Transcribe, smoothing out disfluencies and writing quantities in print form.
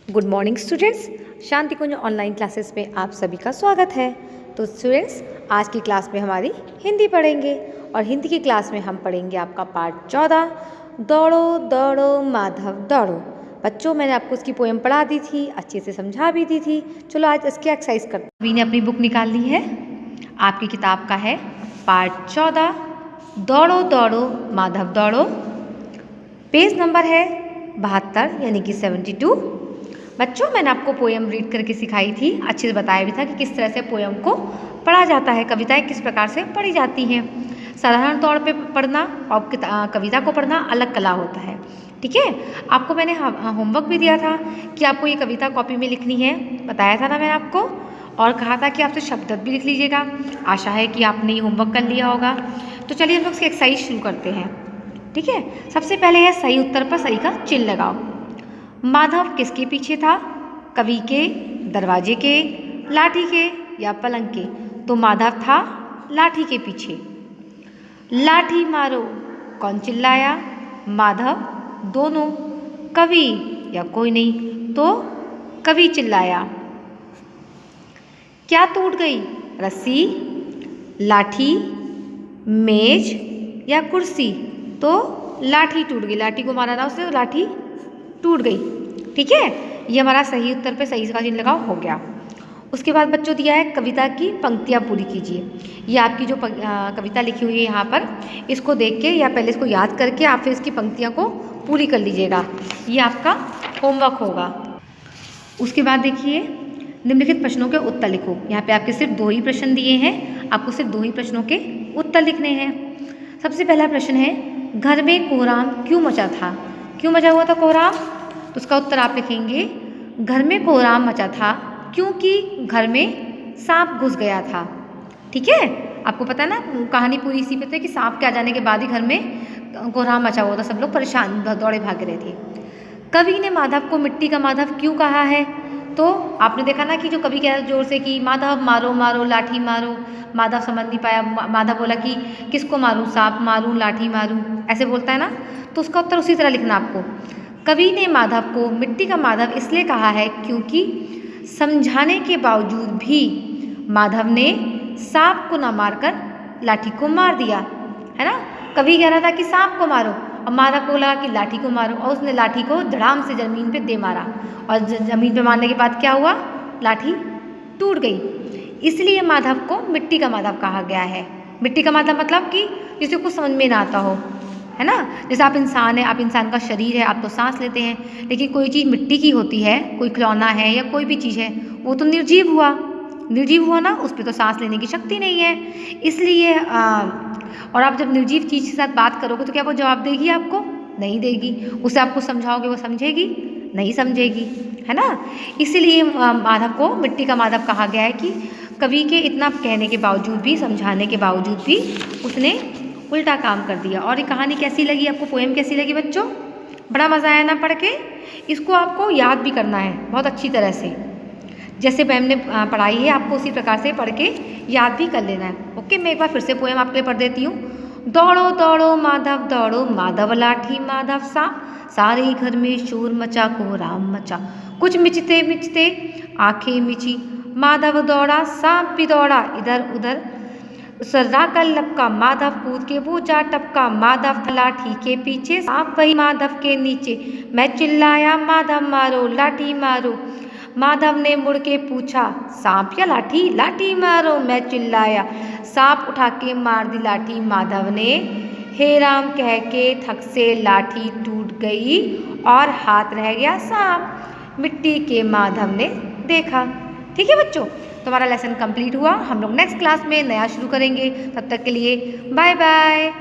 Good morning students, शांति कुंज online classes में आप सभी का स्वागत है। तो स्टूडेंट्स, आज की क्लास में हमारी हिंदी पढ़ेंगे और हिंदी की क्लास में हम पढ़ेंगे आपका पार्ट 14, दौड़ो दौड़ो माधव दौड़ो। बच्चों, मैंने आपको उसकी पोएम पढ़ा दी थी, अच्छे से समझा भी दी थी। चलो आज इसकी एक्सरसाइज करते हैं। अभी ने अपनी बुक निकाल ली है, आपकी किताब का है पार्ट 14, दौड़ो दौड़ो माधव दौड़ो। पेज नंबर है 72 यानी कि 72। बच्चों, मैंने आपको पोएम रीड करके सिखाई थी, अच्छे से बताया भी था कि किस तरह से पोएम को पढ़ा जाता है, कविताएं किस प्रकार से पढ़ी जाती हैं। साधारण तौर पे पढ़ना और कविता को पढ़ना अलग कला होता है। ठीक है, आपको मैंने होमवर्क भी दिया था कि आपको ये कविता कॉपी में लिखनी है, बताया था ना मैंने आपको, और कहा था कि आपसे शब्द भी लिख लीजिएगा। आशा है कि आपने ये होमवर्क कर लिया होगा। तो चलिए हम लोग इसकी एक्सरसाइज शुरू करते हैं। ठीक है, सबसे पहले है सही उत्तर पर सही का चिन्ह लगाओ। माधव किसके पीछे था? कवि के, दरवाजे के, लाठी के या पलंग के? तो माधव था लाठी के पीछे। लाठी मारो, कौन चिल्लाया? माधव, दोनों। कवि या कोई नहीं? तो कवि चिल्लाया। क्या टूट गई? रस्सी, लाठी, मेज या कुर्सी? तो लाठी टूट गई, लाठी को मारा ना उसने तो लाठी टूट गई। ठीक है, ये हमारा सही उत्तर पे सही का चिन्ह लगाओ हो गया। उसके बाद बच्चों दिया है कविता की पंक्तियाँ पूरी कीजिए। ये आपकी जो कविता लिखी हुई है यहाँ पर, इसको देख के या पहले इसको याद करके आप फिर इसकी पंक्तियों को पूरी कर लीजिएगा। ये आपका होमवर्क होगा। उसके बाद देखिए, निम्नलिखित प्रश्नों के उत्तर लिखो। यहाँ पे आपके सिर्फ 2 ही प्रश्न दिए हैं, आपको सिर्फ 2 ही प्रश्नों के उत्तर लिखने हैं। सबसे पहला प्रश्न है, घर में कोहराम क्यों मचा था? क्यों मचा हुआ था कोहराम? तो उसका उत्तर आप लिखेंगे, घर में कोहराम मचा था क्योंकि घर में सांप घुस गया था। ठीक है, आपको पता है ना कहानी पूरी इसी पे थी कि सांप के आ जाने के बाद ही घर में कोहराम मचा हुआ था, सब लोग परेशान दौड़े भाग रहे थे। कवि ने माधव को मिट्टी का माधव क्यों कहा है? तो आपने देखा ना कि जो कवि कह जोर से कि माधव मारो मारो लाठी मारो, माधव समझ नहीं पाया, माधव बोला कि किसको मारूं, सांप मारूं लाठी मारूं, ऐसे बोलता है ना। तो उसका उत्तर उसी तरह लिखना आपको। कवि ने माधव को मिट्टी का माधव इसलिए कहा है क्योंकि समझाने के बावजूद भी माधव ने सांप को न मारकर लाठी को मार दिया, है ना। कवि कह रहा था कि सांप को मारो और माधव को लगा कि लाठी को मारो, और उसने लाठी को धड़ाम से जमीन पे दे मारा, और जमीन पे मारने के बाद क्या हुआ? लाठी टूट गई। इसलिए माधव को मिट्टी का माधव कहा गया है। मिट्टी का माधव मतलब कि जिसे कुछ समझ में ना आता हो, है ना। जैसे आप इंसान है, आप इंसान का शरीर है, आप तो सांस लेते हैं, लेकिन कोई चीज़ मिट्टी की होती है, कोई खिलौना है या कोई भी चीज़ है, वो तो निर्जीव हुआ। निर्जीव हुआ ना, उस पर तो सांस लेने की शक्ति नहीं है। इसलिए और आप जब निर्जीव चीज़ के साथ बात करोगे तो क्या वो जवाब देगी आपको? नहीं देगी। उसे आपको समझाओगे, वो समझेगी? नहीं समझेगी, है ना। इसीलिए माधव को मिट्टी का माधव कहा गया है कि कवि के इतना कहने के बावजूद भी, समझाने के बावजूद भी उसने उल्टा काम कर दिया। और ये कहानी कैसी लगी आपको, पोएम कैसी लगी बच्चों? बड़ा मज़ा आया ना पढ़ के? इसको आपको याद भी करना है बहुत अच्छी तरह से, जैसे मैम ने पढ़ाई है आपको उसी प्रकार से पढ़ के याद भी कर लेना है। ओके, मैं एक बार फिर से पोएम आपके लिए पढ़ देती हूँ। दौड़ो दौड़ो माधव दौड़ो, माधव लाठी माधव सांप, सारे घर में शोर मचा कोहराम मचा, कुछ मिचते मिचते आंखें मिची, माधव दौड़ा सांप भी दौड़ा इधर उधर, सर्रा का लपका माधव कूद के वो जा टपका, माधव था लाठी के पीछे, सांप वही माधव के नीचे, मैं चिल्लाया माधव मारो लाठी मारो, माधव ने मुड़ के पूछा सांप या लाठी? लाठी मारो, मैं चिल्लाया, सांप उठा के मार दी लाठी माधव ने, हे राम कह के थक से लाठी टूट गई और हाथ रह गया सांप, मिट्टी के माधव ने देखा। ठीक है बच्चों, तुम्हारा लेसन कंप्लीट हुआ। हम लोग नेक्स्ट क्लास में नया शुरू करेंगे, तब तक के लिए बाय बाय।